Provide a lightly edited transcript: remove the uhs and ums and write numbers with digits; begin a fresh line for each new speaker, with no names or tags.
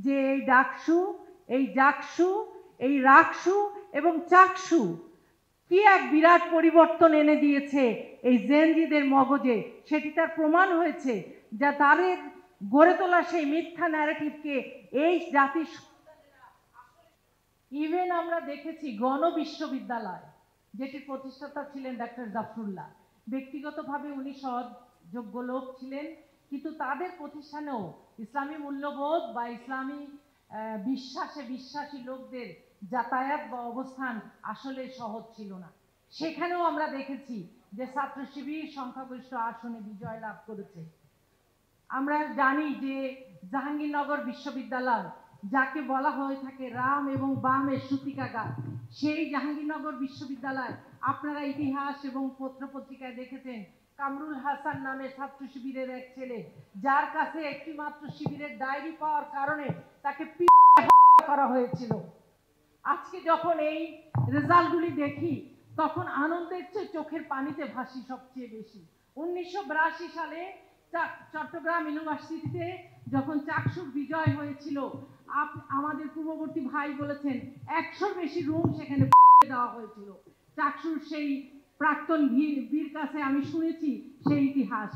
যে এই ডাকসু, এই জাকসু, এই রাকসু এবং চাকসু কি এক বিরাট পরিবর্তন এনে দিয়েছে এই জেনজিদের মগজে, সেটি তার প্রমাণ হয়েছে। যা তাদের গড়ে তোলা সেই মিথ্যা ন্যারেটিভকে এই জাতির ইভেন আমরা দেখেছি গণ বিশ্ববিদ্যালয়, যেটির প্রতিষ্ঠাতা ছিলেন ডক্টর জাফরুল্লাহ। ব্যক্তিগতভাবে উনি সৎ যোগ্য লোক ছিলেন, কিন্তু তাদের প্রতিষ্ঠানেও ইসলামী মূল্যবোধ বা ইসলামী বিশ্বাসে বিশ্বাসী লোকদের যাতায়াত বা অবস্থান আসলে সহজ ছিল না। সেখানেও আমরা দেখেছি যে ছাত্র শিবির সংখ্যাগরিষ্ঠ আসনে বিজয় লাভ করেছে। আমরা জানি যে জাহাঙ্গীরনগর বিশ্ববিদ্যালয়, যাকে বলা হয়ে থাকে রাম এবং বামের সূতিকাগার, সেই জাহাঙ্গীরনগর বিশ্ববিদ্যালয় আপনারা ইতিহাস এবং পত্রপত্রিকায় দেখেছেন কামরুল হাসান নামে ছাত্র শিবিরের এক ছেলে, যার কাছে একটি মাত্র শিবিরের ডায়েরি পাওয়ার কারণে তাকে করা হয়েছিল। আজকে যখন এই রেজাল্টগুলি দেখি তখন আনন্দের চেয়ে চোখের পানিতে ভাসি সবচেয়ে বেশি। 1982 সালে চট্টগ্রাম ইউনিভার্সিটিতে যখন চাকসুর বিজয় হয়েছিল, আমাদের পূর্ববর্তী ভাই বলেছেন 100-র বেশি রুম সেখানে দেওয়া হয়েছিল। চাকসুর সেই প্রাক্তন বীর কাছে আমি শুনেছি সেই ইতিহাস।